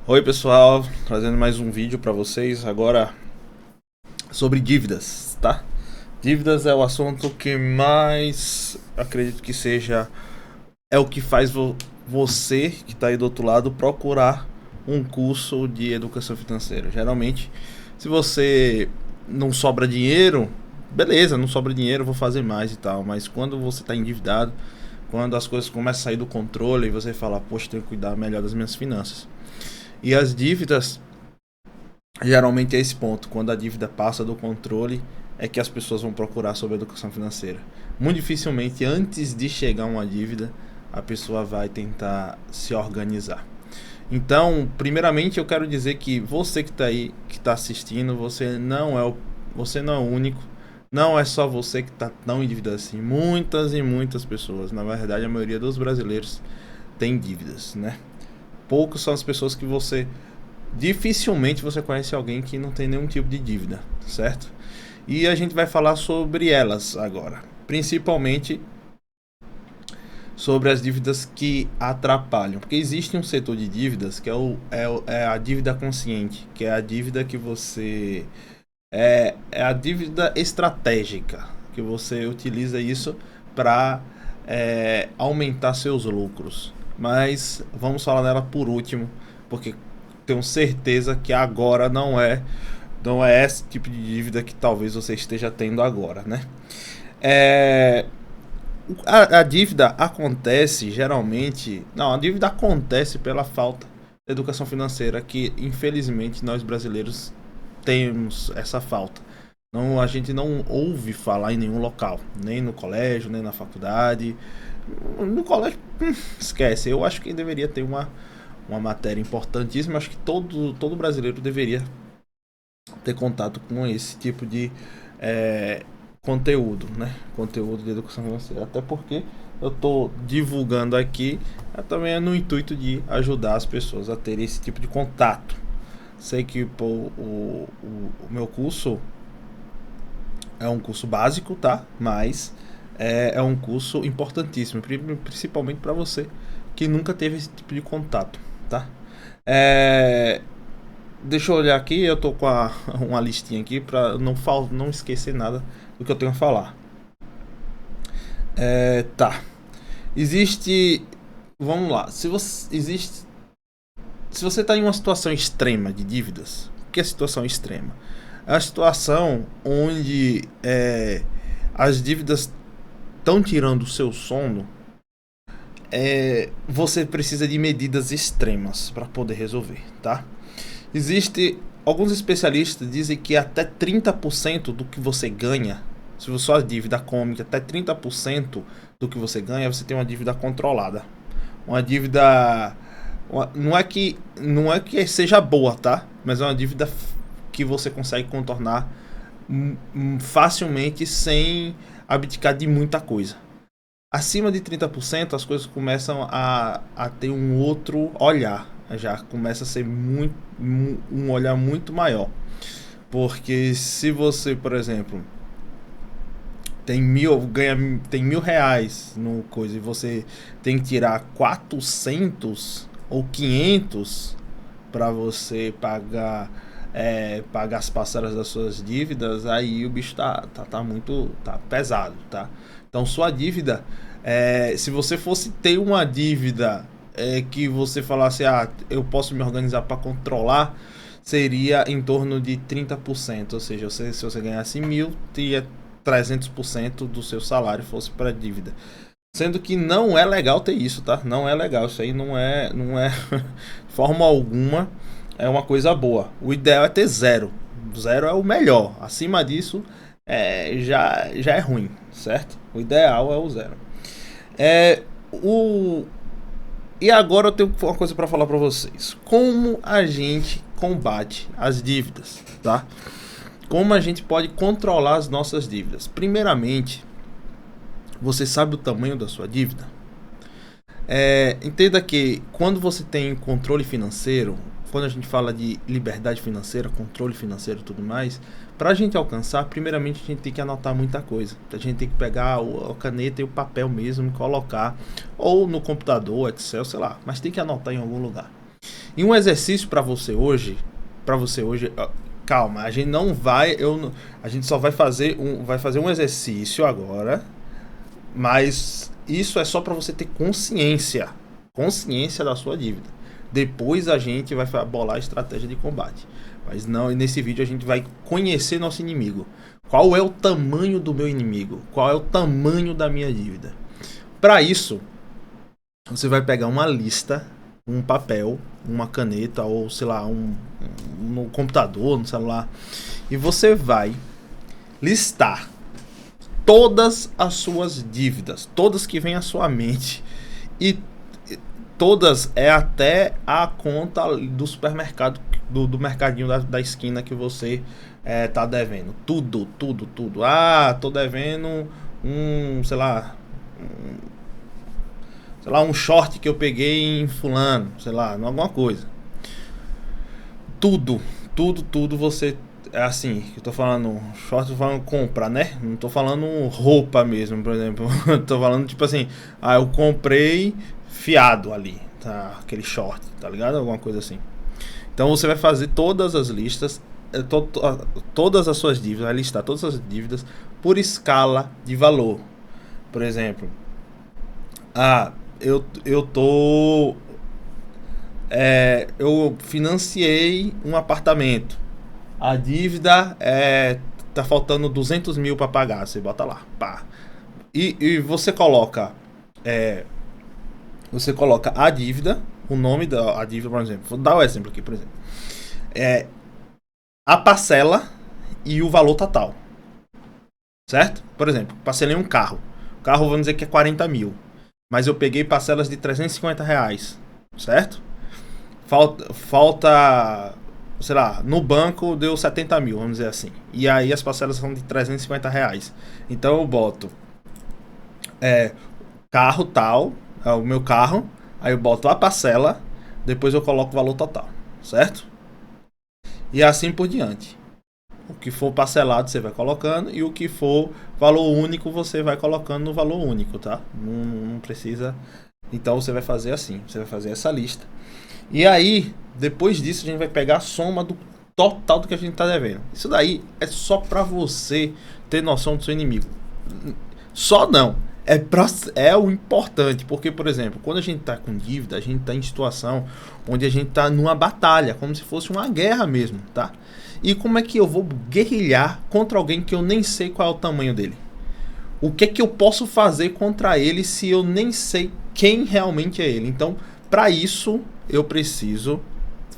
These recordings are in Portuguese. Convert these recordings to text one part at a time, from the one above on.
Oi pessoal, trazendo mais um vídeo para vocês agora sobre dívidas, tá? Dívidas é o assunto que mais acredito que seja é o que faz você que está aí do outro lado procurar um curso de educação financeira. Geralmente, se você não sobra dinheiro, beleza, não sobra dinheiro, vou fazer mais e tal, mas quando você está endividado, quando as coisas começam a sair do controle e você fala, poxa, tenho que cuidar melhor das minhas finanças. E as dívidas, geralmente é esse ponto, quando a dívida passa do controle, é que as pessoas vão procurar sobre educação financeira. Muito dificilmente, antes de chegar uma dívida, a pessoa vai tentar se organizar. Então, primeiramente, eu quero dizer que você que está aí, que está assistindo, você não é o único. Não é só você que está tão endividado assim. Muitas e muitas pessoas, na verdade, a maioria dos brasileiros tem dívidas, né? Poucos são as pessoas que dificilmente você conhece alguém que não tem nenhum tipo de dívida, certo? E a gente vai falar sobre elas agora, principalmente sobre as dívidas que atrapalham, porque existe um setor de dívidas que é a dívida consciente, que é a dívida que você é a dívida estratégica, que você utiliza isso para aumentar seus lucros. Mas vamos falar dela por último, porque tenho certeza que agora não é esse tipo de dívida que talvez você esteja tendo agora, né? É, a dívida acontece geralmente. Não, a dívida acontece pela falta de educação financeira, que infelizmente nós brasileiros temos essa falta. Não, a gente não ouve falar em nenhum local, nem no colégio, nem na faculdade. No colégio, esquece. Eu acho que deveria ter uma matéria importantíssima. Acho que todo brasileiro deveria ter contato com esse tipo de conteúdo, né? Conteúdo de educação financeira. Até porque eu estou divulgando aqui também no intuito de ajudar as pessoas a ter esse tipo de contato. Sei que o meu curso é um curso básico, tá? Mas é um curso importantíssimo, principalmente para você que nunca teve esse tipo de contato, tá? É, deixa eu olhar aqui, eu tô com uma listinha aqui para não esquecer nada do que eu tenho a falar. Tá. Existe, vamos lá. Se você está em uma situação extrema de dívidas, o que é situação extrema? É a situação onde as dívidas estão tirando o seu sono. Você precisa de medidas extremas para poder resolver, tá? Existe alguns especialistas dizem que até 30% do que você ganha, se a sua dívida come até 30% do que você ganha, você tem uma dívida controlada. Uma dívida não é que seja boa, tá? Mas é uma dívida que você consegue contornar facilmente sem abdicar de muita coisa. Acima de 30% as coisas começam a ter um outro olhar. Já começa a ser um olhar muito maior. Porque se você, por exemplo, tem R$ 1.000 no coisa e você tem que tirar 400 ou 500 para você pagar as parcelas das suas dívidas, aí o bicho tá muito pesado, tá? Então sua dívida, se você fosse ter uma dívida que você falasse, eu posso me organizar para controlar, seria em torno de 30%, ou seja, se você ganhasse 1.000, teria 300% do seu salário fosse para dívida. Sendo que não é legal ter isso, tá? Não é legal, isso aí não é de forma alguma é uma coisa boa. O ideal é ter zero. Zero é o melhor. Acima disso já é ruim, certo? O ideal é o zero. É, o... E agora eu tenho uma coisa para falar para vocês. Como a gente combate as dívidas, tá? Como a gente pode controlar as nossas dívidas? Primeiramente, você sabe o tamanho da sua dívida? Entenda que quando você tem controle financeiro, quando a gente fala de liberdade financeira, controle financeiro e tudo mais, para a gente alcançar, primeiramente a gente tem que anotar muita coisa. A gente tem que pegar a caneta e o papel mesmo e colocar, ou no computador, Excel, sei lá, mas tem que anotar em algum lugar. E um exercício para você hoje, calma, a gente não vai, a gente só vai fazer um exercício agora, mas isso é só para você ter consciência da sua dívida. Depois a gente vai bolar a estratégia de combate. Mas não, nesse vídeo a gente vai conhecer nosso inimigo. Qual é o tamanho do meu inimigo? Qual é o tamanho da minha dívida? Para isso, você vai pegar uma lista, um papel, uma caneta ou sei lá, no computador, no celular, e você vai listar todas as suas dívidas, todas que vêm à sua mente, e todas é até a conta do supermercado, do mercadinho da esquina que você tá devendo. Tudo. Ah, tô devendo sei lá, um short que eu peguei em fulano, sei lá, alguma coisa. Tudo você, assim, eu tô falando short, tô falando compra, né? Não tô falando roupa mesmo, por exemplo. Tô falando tipo assim, eu comprei fiado ali, tá? Aquele short, tá ligado? Alguma coisa assim. Então você vai fazer todas as listas, todas as suas dívidas, vai listar todas as dívidas por escala de valor. Por exemplo, eu financiei um apartamento. A dívida tá faltando 200 mil para pagar. Você bota lá, pá. E você coloca a dívida, o nome da dívida, por exemplo. Vou dar o exemplo aqui, por exemplo. A parcela e o valor total. Certo? Por exemplo, parcelei um carro. O carro, vamos dizer que é 40 mil. Mas eu peguei parcelas de 350 reais. Certo? Falta, sei lá, no banco deu 70 mil, vamos dizer assim. E aí as parcelas são de 350 reais. Então eu boto carro tal, é o meu carro. Aí eu boto a parcela, depois eu coloco o valor total, certo? E assim por diante. O que for parcelado você vai colocando, e o que for valor único você vai colocando no valor único, tá? Não precisa. Então você vai fazer assim, você vai fazer essa lista. E aí, depois disso, a gente vai pegar a soma do total do que a gente tá devendo. Isso daí é só pra você ter noção do seu inimigo. Só não. É o importante, porque, por exemplo, quando a gente tá com dívida, a gente tá em situação onde a gente tá numa batalha, como se fosse uma guerra mesmo, tá? E como é que eu vou guerrilhar contra alguém que eu nem sei qual é o tamanho dele? O que é que eu posso fazer contra ele se eu nem sei quem realmente é ele? Então, para isso, eu preciso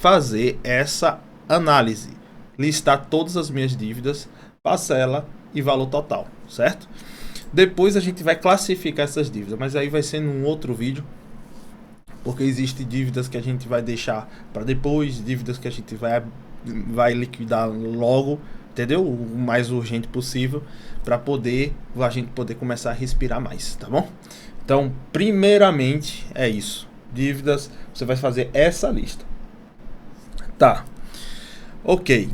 fazer essa análise, listar todas as minhas dívidas, parcela e valor total, certo? Depois a gente vai classificar essas dívidas, mas aí vai ser num outro vídeo, porque existem dívidas que a gente vai deixar para depois, dívidas que a gente vai liquidar logo, entendeu? O mais urgente possível, para a gente poder começar a respirar mais, tá bom? Então, primeiramente é isso. Dívidas, você vai fazer essa lista. Tá. Ok.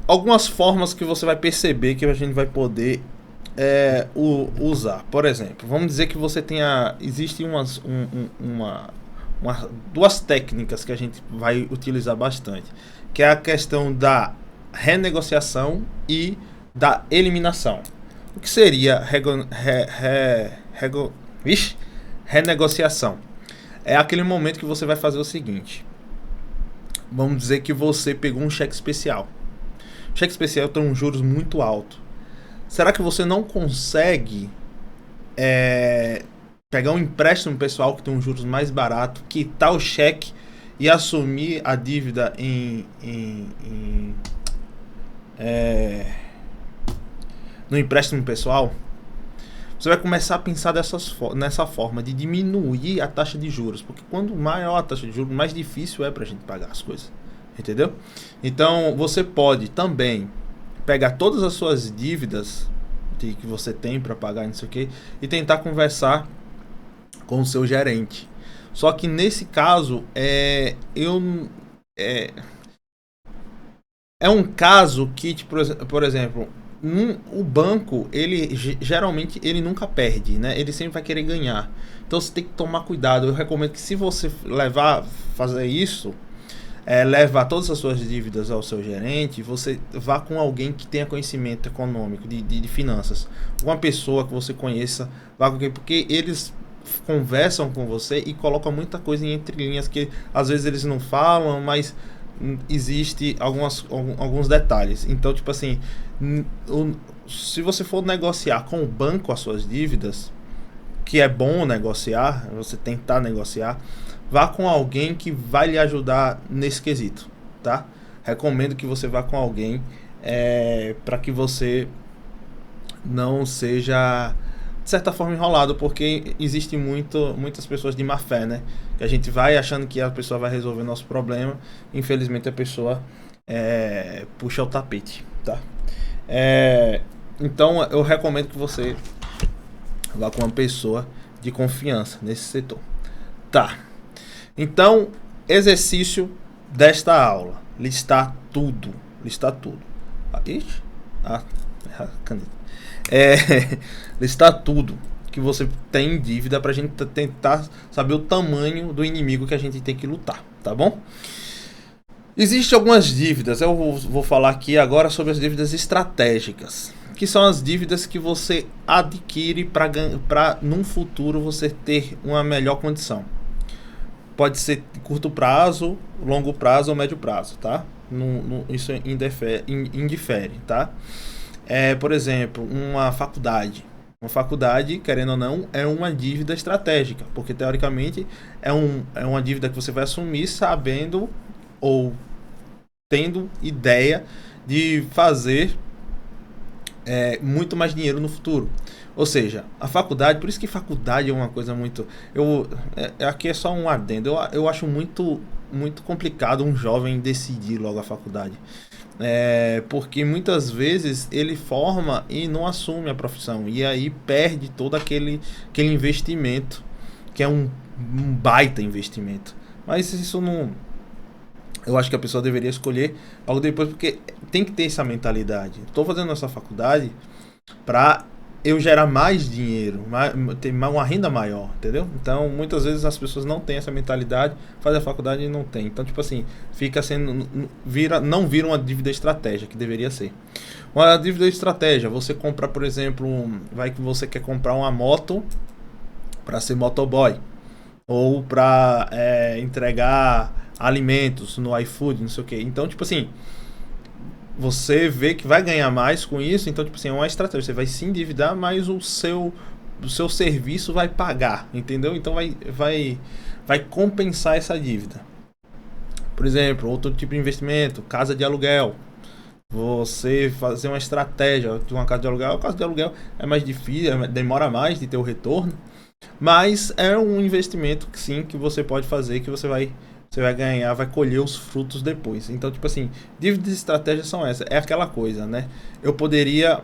Algumas formas que você vai perceber que a gente vai poder usar. Por exemplo, vamos dizer que você tenha. Existem duas técnicas que a gente vai utilizar bastante, que é a questão da renegociação e da eliminação. O que seria renegociação? É aquele momento que você vai fazer o seguinte. Vamos dizer que você pegou um cheque especial. O cheque especial tem um juros muito alto. Será que você não consegue pegar um empréstimo pessoal que tem um juros mais barato, quitar o cheque e assumir a dívida no empréstimo pessoal? Você vai começar a pensar nessa forma de diminuir a taxa de juros, porque quanto maior a taxa de juros, mais difícil é para a gente pagar as coisas, entendeu? Então você pode também pegar todas as suas dívidas que você tem para pagar, não sei o que, e tentar conversar com o seu gerente. Só que nesse caso é um caso que, tipo, por exemplo, o banco, ele geralmente ele nunca perde, né? Ele sempre vai querer ganhar. Então você tem que tomar cuidado. Eu recomendo que, se você fazer isso, levar todas as suas dívidas ao seu gerente, você vá com alguém que tenha conhecimento econômico, de finanças. Uma pessoa que você conheça, vá com alguém, porque eles conversam com você e colocam muita coisa em entrelinhas que às vezes eles não falam, mas existe alguns detalhes. Então, tipo assim, se você for negociar com o banco as suas dívidas, que é bom negociar, você tentar negociar, vá com alguém que vai lhe ajudar nesse quesito, tá? Recomendo que você vá com alguém para que você não seja, de certa forma, enrolado, porque existe muitas pessoas de má fé, né? Que a gente vai achando que a pessoa vai resolver o nosso problema, infelizmente a pessoa puxa o tapete, tá? Então eu recomendo que você vá com uma pessoa de confiança nesse setor. Tá. Então, exercício desta aula. Listar tudo. Listar tudo. Ixi. Caneta. Listar tudo que você tem em dívida pra gente tentar saber o tamanho do inimigo que a gente tem que lutar, tá bom? Existem algumas dívidas, eu vou falar aqui agora sobre as dívidas estratégicas, que são as dívidas que você adquire para num futuro você ter uma melhor condição. Pode ser curto prazo, longo prazo ou médio prazo, tá? Isso indifere, tá? Por exemplo, uma faculdade. Uma faculdade, querendo ou não, é uma dívida estratégica, porque teoricamente é uma dívida que você vai assumir sabendo ou tendo ideia de fazer muito mais dinheiro no futuro. Ou seja, a faculdade, por isso que faculdade é uma coisa muito... aqui é só um adendo, eu acho muito complicado um jovem decidir logo a faculdade. Porque muitas vezes ele forma e não assume a profissão, e aí perde todo aquele investimento, que é um baita investimento. Mas isso não... Eu acho que a pessoa deveria escolher algo depois, porque tem que ter essa mentalidade. Estou fazendo essa faculdade para eu gerar mais dinheiro, ter uma renda maior, entendeu? Então, muitas vezes as pessoas não têm essa mentalidade, fazem a faculdade e não tem. Então, tipo assim, não vira uma dívida estratégia, que deveria ser. Uma dívida estratégia, você compra, por exemplo, vai que você quer comprar uma moto para ser motoboy, ou para entregar alimentos no iFood, não sei o que. Então, tipo assim, você vê que vai ganhar mais com isso, então, tipo assim, é uma estratégia. Você vai se endividar, mas o seu serviço vai pagar, entendeu? Então vai compensar essa dívida. Por exemplo, outro tipo de investimento, casa de aluguel. Você fazer uma estratégia de uma casa de aluguel. A casa de aluguel é mais difícil, demora mais de ter o retorno, mas é um investimento que sim, que você pode fazer, que você vai ganhar, vai colher os frutos depois. Então, tipo assim, dívidas de estratégia são essas. É aquela coisa, né? Eu poderia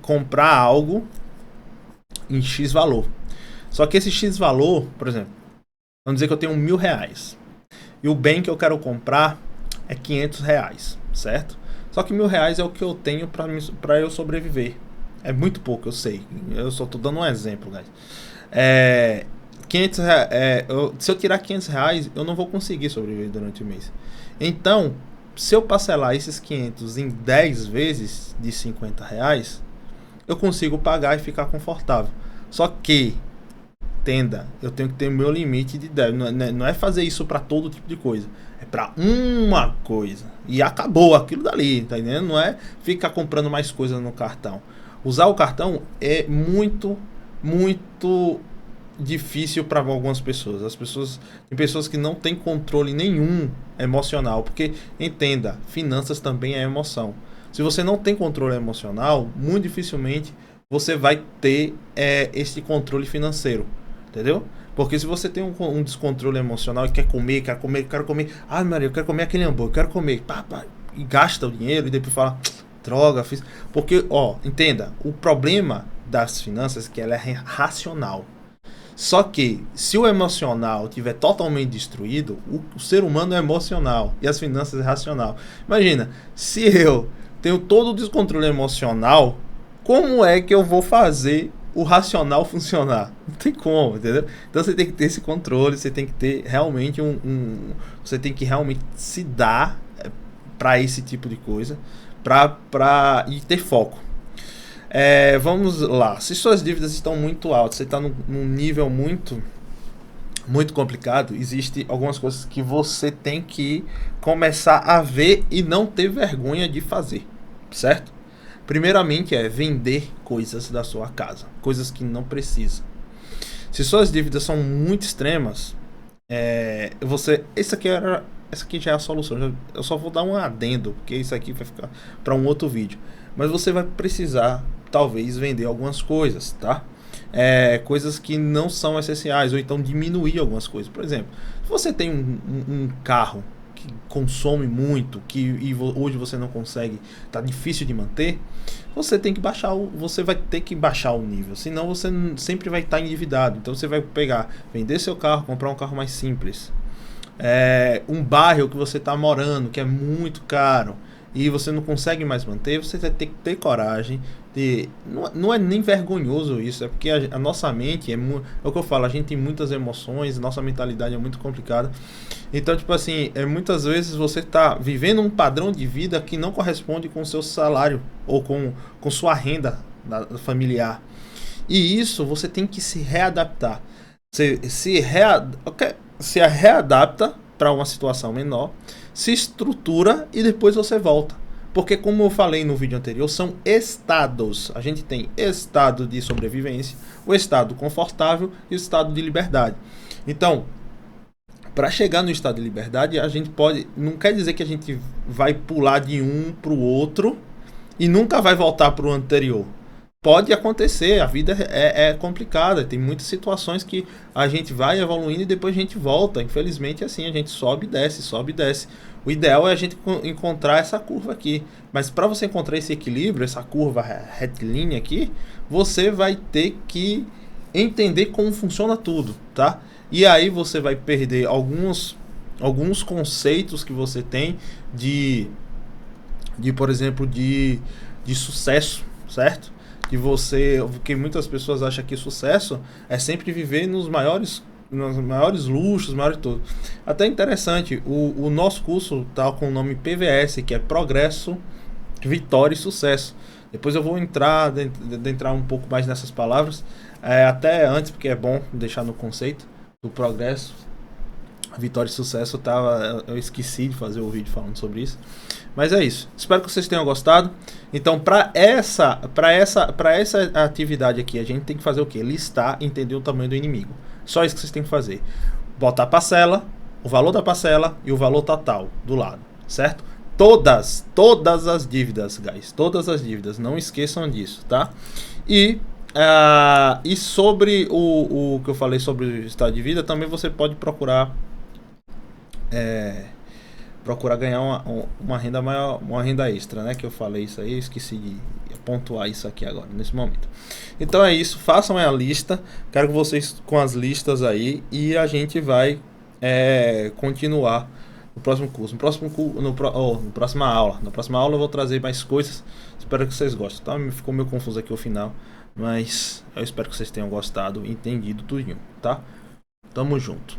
comprar algo em X valor. Só que esse X valor, por exemplo, vamos dizer que eu tenho R$1.000. E o bem que eu quero comprar é R$500, certo? Só que R$1.000 é o que eu tenho para eu sobreviver. É muito pouco, eu sei. Eu só tô dando um exemplo, guys. Se eu tirar R$500, eu não vou conseguir sobreviver durante o mês. Então, se eu parcelar esses 500 em 10 vezes de R$50, eu consigo pagar e ficar confortável. Só que, entenda, eu tenho que ter o meu limite de débito. Não é fazer isso para todo tipo de coisa. É para uma coisa. E acabou aquilo dali, tá entendendo? Não é ficar comprando mais coisas no cartão. Usar o cartão é muito difícil para algumas pessoas. Tem pessoas que não têm controle nenhum emocional, porque entenda, finanças também é emoção. Se você não tem controle emocional, muito dificilmente você vai ter esse controle financeiro, entendeu? Porque se você tem um descontrole emocional e quer comer, ai Maria, eu quero comer aquele hambúrguer, eu quero comer, e gasta o dinheiro e depois fala, droga, fiz. Porque, entenda, o problema das finanças é que ela é racional. Só que, se o emocional estiver totalmente destruído, o ser humano é emocional e as finanças é racional. Imagina, se eu tenho todo o descontrole emocional, como é que eu vou fazer o racional funcionar. Não tem como, entendeu? Então você tem que ter esse controle, você tem que ter realmente você tem que realmente se dar para esse tipo de coisa, e ter foco. Vamos lá. Se suas dívidas estão muito altas, você está num nível muito complicado, existe algumas coisas que você tem que começar a ver e não ter vergonha de fazer, certo? Primeiramente vender coisas da sua casa, coisas que não precisa. Se suas dívidas são muito extremas, essa aqui já é a solução. Eu só vou dar um adendo, porque isso aqui vai ficar para um outro vídeo. Mas você vai precisar, talvez, vender algumas coisas, tá? Coisas que não são essenciais, ou então diminuir algumas coisas. Por exemplo, se você tem um carro que consome muito, hoje você não consegue, tá difícil de manter, você vai ter que baixar o nível, senão você sempre vai estar endividado. Então você vai vender seu carro, comprar um carro mais simples. Um bairro que você está morando, que é muito caro, e você não consegue mais manter, você vai ter que ter coragem de... Não é nem vergonhoso isso, é porque a nossa mente é o que eu falo, a gente tem muitas emoções, nossa mentalidade é muito complicada. Então, tipo assim, muitas vezes você está vivendo um padrão de vida que não corresponde com o seu salário ou com sua renda familiar. E isso você tem que se readaptar. Se readapta para uma situação menor, se estrutura e depois você volta. Porque, como eu falei no vídeo anterior, são estados. A gente tem estado de sobrevivência, o estado confortável e o estado de liberdade. Então, para chegar no estado de liberdade, a gente pode... Não quer dizer que a gente vai pular de um para o outro e nunca vai voltar para o anterior. Pode acontecer, a vida é complicada, tem muitas situações que a gente vai evoluindo e depois a gente volta. Infelizmente, assim, a gente sobe e desce, sobe e desce. O ideal é a gente encontrar essa curva aqui. Mas para você encontrar esse equilíbrio, essa curva retilínea aqui, você vai ter que entender como funciona tudo, tá? E aí você vai perder alguns conceitos que você tem por exemplo, de sucesso, certo? Que muitas pessoas acham que sucesso é sempre viver nos maiores luxos, maiores tudo. Até interessante, o nosso curso tá com o nome PVS, que é Progresso, Vitória e Sucesso. Depois eu vou entrar um pouco mais nessas palavras, até antes, porque é bom deixar no conceito do progresso, vitória e sucesso. Eu esqueci de fazer o vídeo falando sobre isso. Mas é isso. Espero que vocês tenham gostado. Então, para essa atividade aqui, a gente tem que fazer o quê? Listar, entender o tamanho do inimigo. Só isso que vocês têm que fazer. Botar a parcela, o valor da parcela e o valor total do lado, certo? Todas as dívidas, guys. Todas as dívidas. Não esqueçam disso, tá? E sobre o que eu falei sobre o estado de vida, também você pode procurar ganhar uma renda maior, uma renda extra, né? Que eu falei isso aí, eu esqueci de pontuar isso aqui agora, nesse momento. Então é isso, façam a lista, quero que vocês com as listas aí, e a gente vai continuar no próximo curso, na próxima aula. Na próxima aula eu vou trazer mais coisas, espero que vocês gostem, tá? Ficou meio confuso aqui o final, mas eu espero que vocês tenham gostado e entendido tudinho, tá? Tamo junto.